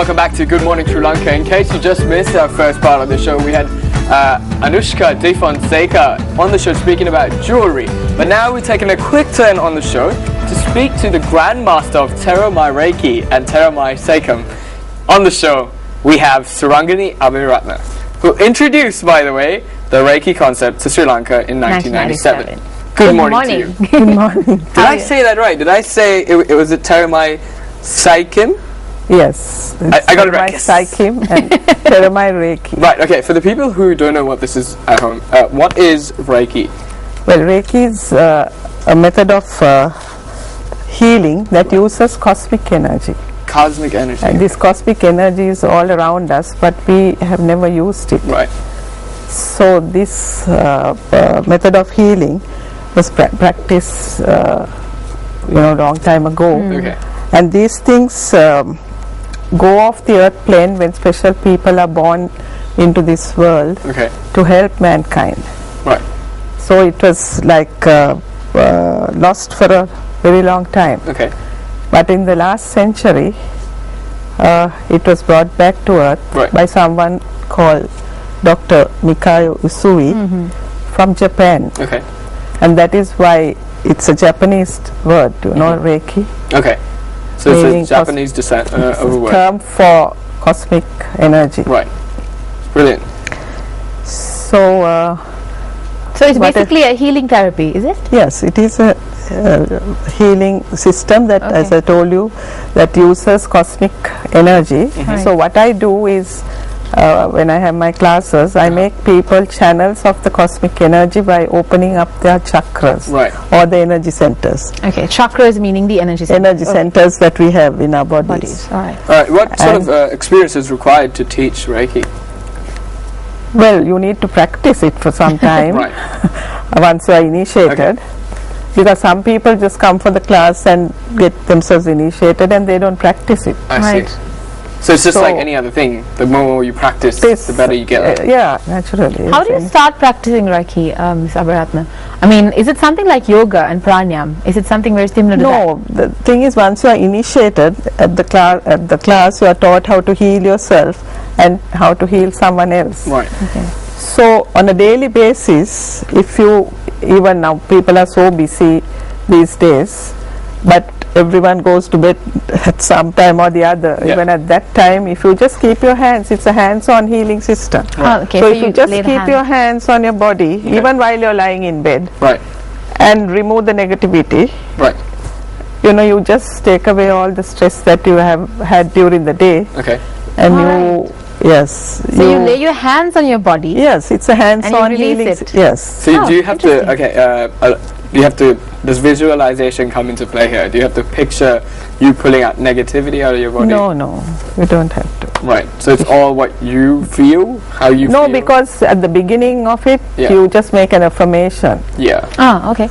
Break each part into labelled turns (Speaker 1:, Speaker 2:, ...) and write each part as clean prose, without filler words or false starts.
Speaker 1: welcome back to Good Morning Sri Lanka. In case you just missed our first part of the show, we had Anushka De Fonseca on the show speaking about jewelry. But now we're taking a quick turn on the show to speak to the Grandmaster of Teramai Reiki and Teramai Seikam. On the show, we have Surangani Abhiratna, who introduced, by the way, the Reiki concept to Sri Lanka in 1997. Good morning to you.
Speaker 2: Good morning.
Speaker 1: Did I say that right? Did I say it was a Teramai Seikim?
Speaker 2: Yes.
Speaker 1: I got it right.
Speaker 2: Teramai Seikim and Teramai Reiki.
Speaker 1: Right, okay. For the people who don't know what this is at home, what is Reiki?
Speaker 2: Well, Reiki is a method of healing that uses cosmic energy.
Speaker 1: Cosmic energy.
Speaker 2: And this cosmic energy is all around us, but we have never used it.
Speaker 1: Right.
Speaker 2: So this method of healing was practiced, long time ago.
Speaker 1: Okay.
Speaker 2: And these things go off the earth plane when special people are born into this world to help mankind.
Speaker 1: Right.
Speaker 2: So it was like lost for a very long time.
Speaker 1: Okay.
Speaker 2: But in the last century, it was brought back to earth by someone called Dr. Mikao Usui from Japan.
Speaker 1: Okay.
Speaker 2: And that is why it's a Japanese word, Reiki.
Speaker 1: Okay. So it's a Japanese descent of a word.
Speaker 2: Term for cosmic energy.
Speaker 1: Right. Brilliant.
Speaker 2: So
Speaker 3: it's basically a healing therapy, is it?
Speaker 2: Yes, it is a healing system that, as I told you, that uses cosmic energy. So what I do is, when I have my classes, I make people channels of the cosmic energy by opening up their chakras or the energy centers.
Speaker 3: Okay, chakras meaning the energy centers.
Speaker 2: Energy centers that we have in our bodies.
Speaker 3: All right.
Speaker 1: What sort of experience is required to teach Reiki?
Speaker 2: Well, you need to practice it for some time once you are initiated. Because some people just come for the class and get themselves initiated and they don't practice it.
Speaker 1: I see. So it's just like any other thing. The more you practice, the better you get.
Speaker 2: Yeah, naturally.
Speaker 3: How do you start practicing Reiki, Ms. Abhiratna? I mean, is it something like yoga and pranayam? Is it something very similar to that?
Speaker 2: No, the thing is, once you are initiated at the class, you are taught how to heal yourself and how to heal someone else.
Speaker 1: Right.
Speaker 2: Okay. So on a daily basis, if you, even now people are so busy these days, but everyone goes to bed at some time or the other. Even at that time, if you just keep your hands, it's a hands-on healing system. So if you just keep your hands on your body, even while you're lying in bed, and remove the negativity, you just take away all the stress that you have had during the day. And
Speaker 3: so you lay your hands on your body.
Speaker 2: Yes, it's a hands-on healing. Yes.
Speaker 1: So do you have to? You have to. Does visualization come into play here? Do you have to picture you pulling out negativity out of your body?
Speaker 2: No, you don't have to.
Speaker 1: Right. So it's all what you feel, how you feel.
Speaker 2: No, because at the beginning of it, you just make an affirmation.
Speaker 1: Yeah.
Speaker 3: Ah, okay.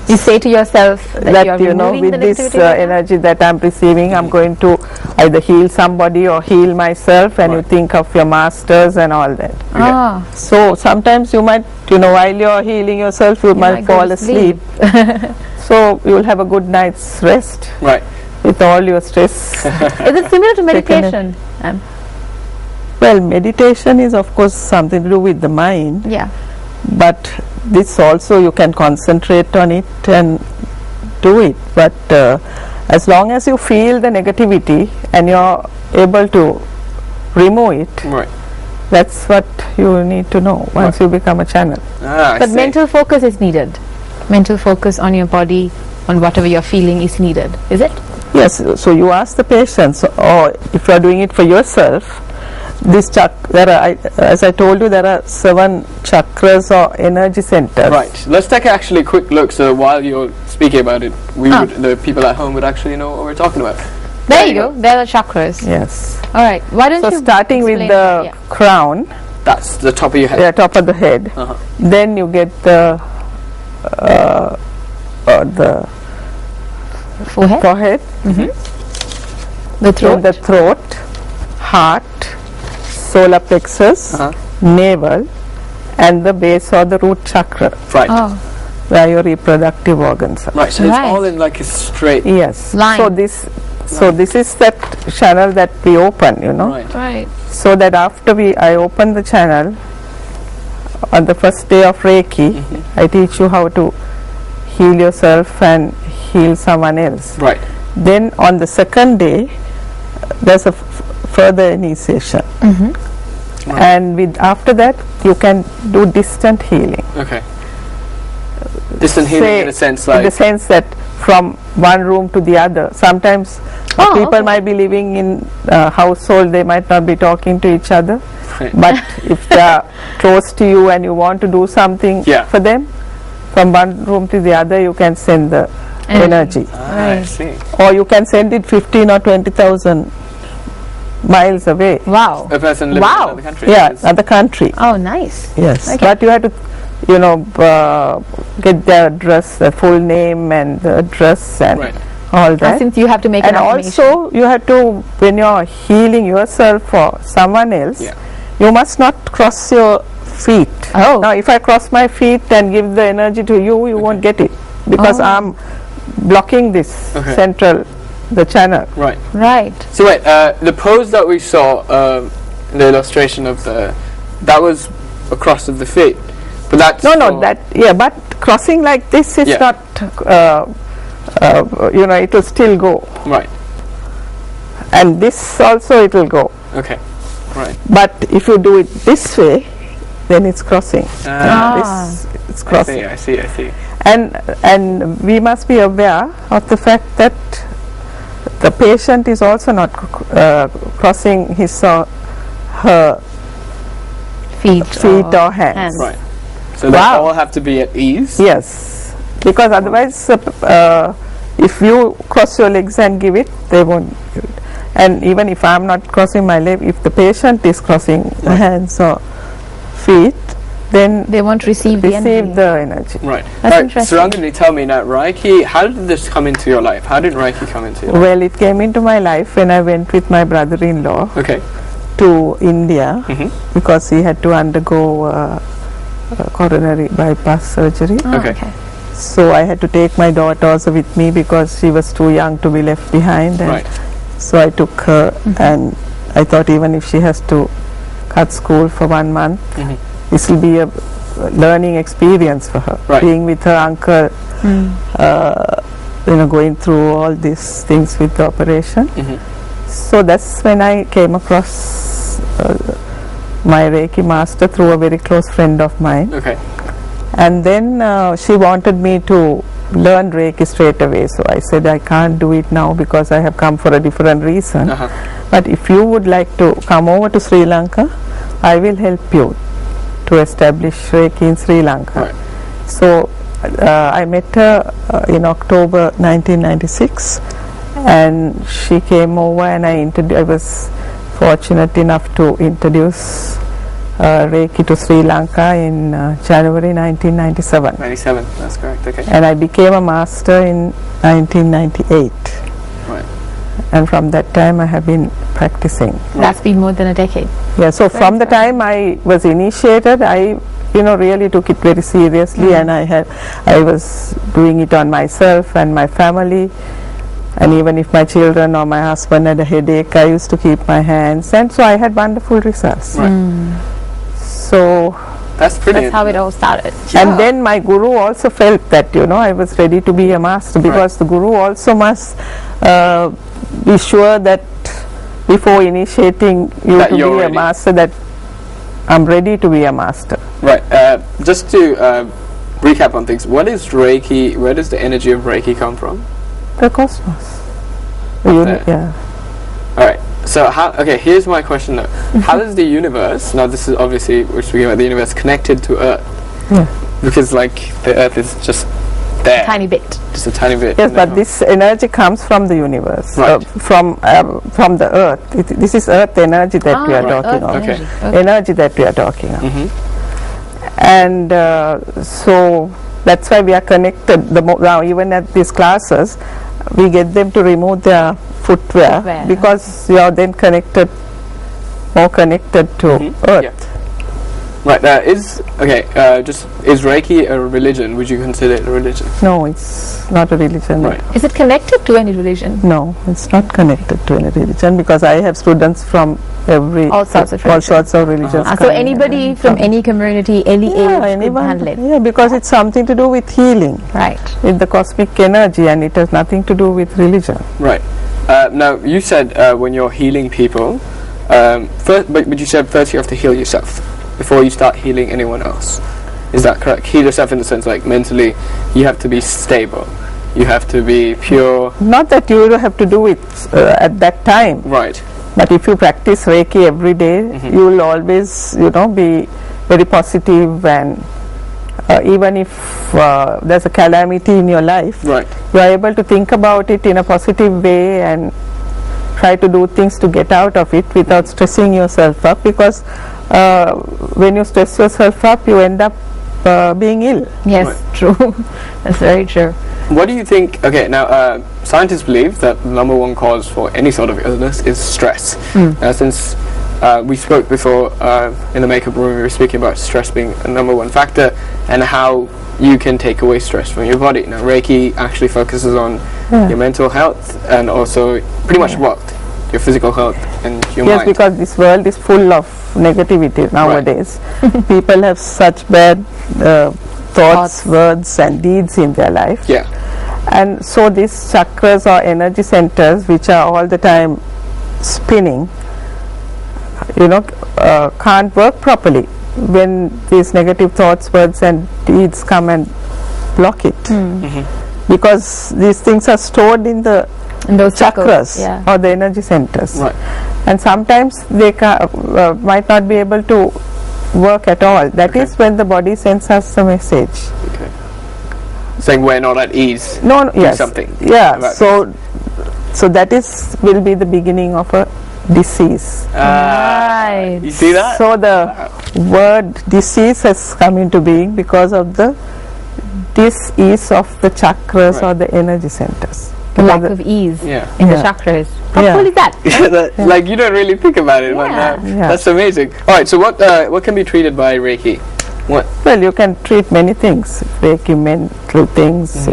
Speaker 3: You say to yourself that
Speaker 2: with this energy that I'm receiving, I'm going to either heal somebody or heal myself, and you think of your masters and all that. So sometimes you might, while you're healing yourself, you might fall asleep. So you'll have a good night's rest.
Speaker 1: Right.
Speaker 2: With all your stress.
Speaker 3: Is it similar to meditation?
Speaker 2: Well, meditation is of course something to do with the mind.
Speaker 3: Yeah.
Speaker 2: But this also you can concentrate on it and do it, but as long as you feel the negativity and you're able to remove it, that's what you need to know once you become a channel.
Speaker 3: But mental focus is needed. Mental focus on your body, on whatever you're feeling is needed, is it?
Speaker 2: Yes, so you ask the patients, or if you're doing it for yourself, as I told you, there are 7 chakras or energy centers.
Speaker 1: Right. Let's take actually a quick look. So while you're speaking about it, the people at home would actually know what we're talking about.
Speaker 3: There you go. There are chakras.
Speaker 2: Yes.
Speaker 3: All right. Why don't you?
Speaker 2: So starting with the crown.
Speaker 1: That's the top of your head.
Speaker 2: Yeah, top of the head. Then you get the forehead.
Speaker 3: The throat.
Speaker 2: The throat, heart, solar plexus, navel, and the base or the root chakra.
Speaker 1: Right.
Speaker 2: Where your reproductive organs are.
Speaker 1: Right, so it's all in like a straight
Speaker 2: line. So this So this is that channel that we open, you know.
Speaker 1: Right.
Speaker 3: Right.
Speaker 2: So that after I open the channel, on the first day of Reiki, I teach you how to heal yourself and heal someone else.
Speaker 1: Right.
Speaker 2: Then on the second day, there's a further initiation.
Speaker 1: Right.
Speaker 2: And after that, you can do distant healing.
Speaker 1: Okay. Distant healing
Speaker 2: Say,
Speaker 1: in a sense,
Speaker 2: in
Speaker 1: like
Speaker 2: the sense that from one room to the other. Sometimes people might be living in a household, they might not be talking to each other.
Speaker 1: Right.
Speaker 2: But if they are close to you and you want to do something for them, from one room to the other, you can send the energy.
Speaker 1: I see.
Speaker 2: Or you can send it 15 or 20,000 miles away.
Speaker 3: Wow.
Speaker 1: A person living in another country.
Speaker 2: Yeah,
Speaker 1: Yes.
Speaker 2: other country.
Speaker 3: Oh, nice.
Speaker 2: Yes,
Speaker 3: Okay.
Speaker 2: but you have to, get their address, the full name and the address and
Speaker 1: Right.
Speaker 2: all that.
Speaker 3: Since you have to make
Speaker 2: And
Speaker 3: an affirmation.
Speaker 2: also, you have to, when you're healing yourself or someone else, you must not cross your feet.
Speaker 3: Oh.
Speaker 2: Now, if I cross my feet and give the energy to you, you won't get it because I'm blocking this central, the channel.
Speaker 1: Right.
Speaker 3: Right.
Speaker 1: So wait, the pose that we saw, the illustration of that was a cross of the feet, but that's
Speaker 2: No, but crossing like this is not, it will still go.
Speaker 1: right.
Speaker 2: And this also it will go.
Speaker 1: Okay. Right.
Speaker 2: But if you do it this way, then it's crossing. This it's crossing.
Speaker 1: I see.
Speaker 2: And we must be aware of the fact that the patient is also not crossing his or her
Speaker 3: Feet
Speaker 2: or hands.
Speaker 1: Right. So they all have to be at ease.
Speaker 2: Yes, because otherwise, if you cross your legs and give it, they won't give it. And even if I'm not crossing my leg, if the patient is crossing hands or feet, then
Speaker 3: they won't receive the
Speaker 2: energy.
Speaker 1: Right.
Speaker 3: That's
Speaker 1: Right.
Speaker 3: interesting.
Speaker 1: Surangani, tell me now, Reiki, how did this come into your life? How did Reiki come into your life?
Speaker 2: Well, it came into my life when I went with my brother-in-law
Speaker 1: Okay.
Speaker 2: to India because he had to undergo coronary bypass surgery.
Speaker 1: Okay.
Speaker 2: So I had to take my daughter also with me because she was too young to be left behind. And
Speaker 1: Right.
Speaker 2: so I took her, and I thought even if she has to cut school for 1 month, this will be a learning experience for her.
Speaker 1: Right.
Speaker 2: Being with her uncle, going through all these things with the operation. So that's when I came across my Reiki master through a very close friend of mine.
Speaker 1: Okay.
Speaker 2: And then she wanted me to learn Reiki straight away. So I said I can't do it now because I have come for a different reason. But if you would like to come over to Sri Lanka, I will help you to establish Reiki in Sri Lanka.
Speaker 1: Right.
Speaker 2: So I met her in October 1996, and she came over, and I was fortunate enough to introduce Reiki to Sri Lanka in January 1997.
Speaker 1: 97, that's correct, okay.
Speaker 2: And I became a master in 1998.
Speaker 1: Right.
Speaker 2: And from that time I have been practicing.
Speaker 3: That's been more than a decade.
Speaker 2: Yeah, so from the time I was initiated, I really took it very seriously, and I was doing it on myself and my family. And even if my children or my husband had a headache, I used to keep my hands, and so I had wonderful results.
Speaker 1: Right.
Speaker 2: So
Speaker 1: that's
Speaker 3: how it all started.
Speaker 2: And then my guru also felt that I was ready to be a master, because the guru also must be sure that before initiating you
Speaker 1: That
Speaker 2: to
Speaker 1: you're
Speaker 2: be
Speaker 1: ready.
Speaker 2: a master, that I'm ready to be a master.
Speaker 1: Right. Just to recap on things, what is Reiki? Where does the energy of Reiki come from?
Speaker 2: The cosmos.
Speaker 1: Yeah. All right. So here's my question though. How does the universe, now this is obviously, we're speaking about the universe connected to Earth.
Speaker 2: Yeah.
Speaker 1: Because the Earth is just there.
Speaker 3: Tiny bit.
Speaker 1: Just a tiny bit.
Speaker 2: Yes, but this energy comes from the universe,
Speaker 1: Right.
Speaker 2: from the Earth. This is Earth energy that we are talking of.
Speaker 1: Okay.
Speaker 2: Energy that we are talking of. And so that's why we are connected. Now even at these classes, we get them to remove their footwear, because you are then more connected to Earth.
Speaker 1: Right. Is Reiki a religion? Would you consider it a religion?
Speaker 2: No, it's not a religion.
Speaker 1: Right.
Speaker 3: Is it connected to any religion?
Speaker 2: No, it's not connected to any religion, because I have students from
Speaker 3: All sorts of
Speaker 2: religions.
Speaker 3: So anybody from any community, any age,
Speaker 2: anyone,
Speaker 3: could handle it.
Speaker 2: yeah, because it's something to do with healing,
Speaker 3: Right.
Speaker 2: with the cosmic energy, and it has nothing to do with religion.
Speaker 1: Right. Now you said when you're healing people, but you said first you have to heal yourself before you start healing anyone else. Is that correct? Heal yourself in the sense like mentally, you have to be stable. You have to be pure.
Speaker 2: Not that you have to do it at that time.
Speaker 1: Right.
Speaker 2: But if you practice Reiki every day, you will always, be very positive, and even if there's a calamity in your life,
Speaker 1: right,
Speaker 2: you are able to think about it in a positive way and try to do things to get out of it without stressing yourself up, because when you stress yourself up, you end up being ill.
Speaker 3: Yes,
Speaker 1: right.
Speaker 3: True. That's very true.
Speaker 1: What do you think? Okay, now scientists believe that the number one cause for any sort of illness is stress. Since we spoke before in the makeup room, we were speaking about stress being a number one factor and how you can take away stress from your body. Now Reiki actually focuses on your mental health and also pretty much what? Your physical health and your mind.
Speaker 2: Yes, because this world is full of negativity nowadays. People have such bad thoughts, words and deeds in their life.
Speaker 1: Yeah.
Speaker 2: And so these chakras or energy centers, which are all the time spinning, can't work properly when these negative thoughts, words and deeds come and block it. Because these things are stored in those chakras or the energy centers.
Speaker 1: Right.
Speaker 2: And sometimes they might not be able to work at all. That is when the body sends us a message.
Speaker 1: Okay. Saying we're not at ease.
Speaker 2: No, yes.
Speaker 1: Something.
Speaker 2: Yeah. So that will be the beginning of a disease.
Speaker 3: Right.
Speaker 1: You see that?
Speaker 2: So the word disease has come into being because of the dis-ease of the chakras or the energy centers.
Speaker 3: The lack of ease in the chakras. How cool is that?
Speaker 1: Like you don't really think about it, but that's amazing. All right, so what can be treated by Reiki? What?
Speaker 2: Well, you can treat many things. Reiki, mental things,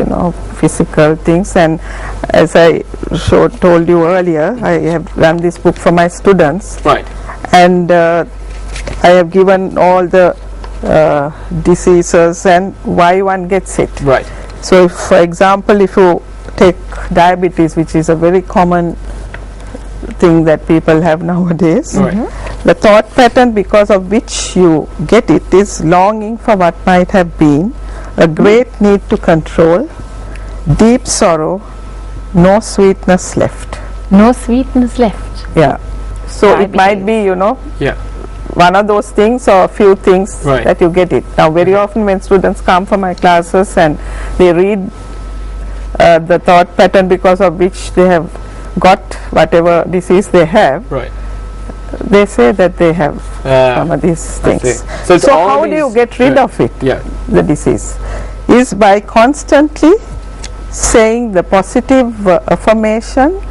Speaker 2: physical things. And as I told you earlier, I have run this book for my students.
Speaker 1: Right.
Speaker 2: And I have given all the diseases and why one gets it.
Speaker 1: Right.
Speaker 2: So, if, for example, if you take diabetes, which is a very common thing that people have nowadays, the thought pattern because of which you get it is longing for what might have been, a great need to control, deep sorrow, no sweetness left.
Speaker 3: No sweetness left.
Speaker 2: Yeah. So diabetes. It might be, one of those things or a few things that you get it. Now very often when students come for my classes and they read the thought pattern because of which they have got whatever disease they have, they say that they have some of these things. So how do you get rid of it, the disease? Is by constantly saying the positive affirmation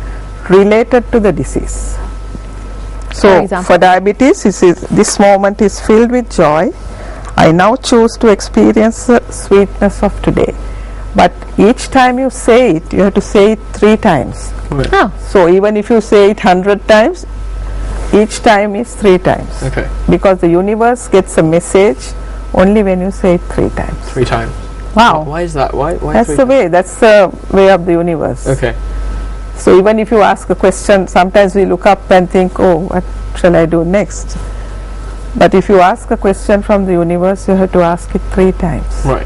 Speaker 2: related to the disease. So for diabetes, this moment is filled with joy. I now choose to experience the sweetness of today. But each time you say it, you have to say it 3 times. So even if you say it 100 times, each time is 3 times.
Speaker 1: Okay.
Speaker 2: Because the universe gets a message only when you say it 3 times.
Speaker 1: 3 times.
Speaker 2: Wow.
Speaker 1: Why is that? Why
Speaker 2: that's the way. That's the way of the universe.
Speaker 1: Okay.
Speaker 2: So even if you ask a question, sometimes we look up and think, oh, what shall I do next? But if you ask a question from the universe, you have to ask it 3 times.
Speaker 1: Right.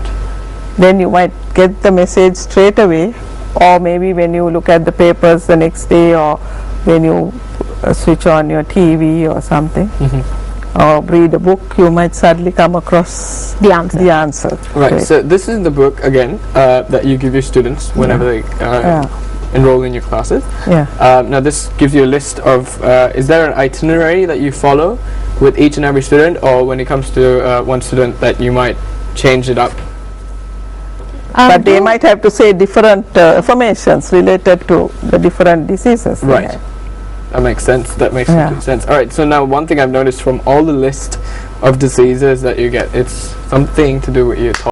Speaker 2: Then you might get the message straight away, or maybe when you look at the papers the next day, or when you switch on your TV or something, or read a book, you might suddenly come across the answer.
Speaker 1: Right. So this is the book again that you give your students whenever they enroll in your classes. Now this gives you a list of, is there an itinerary that you follow with each and every student, or when it comes to one student that you might change it up?
Speaker 2: But they might have to say different affirmations related to the different diseases.
Speaker 1: Right. That makes sense. That makes
Speaker 2: Yeah.
Speaker 1: complete sense. All right. So now, one thing I've noticed from all the list of diseases that you get, it's something to do with your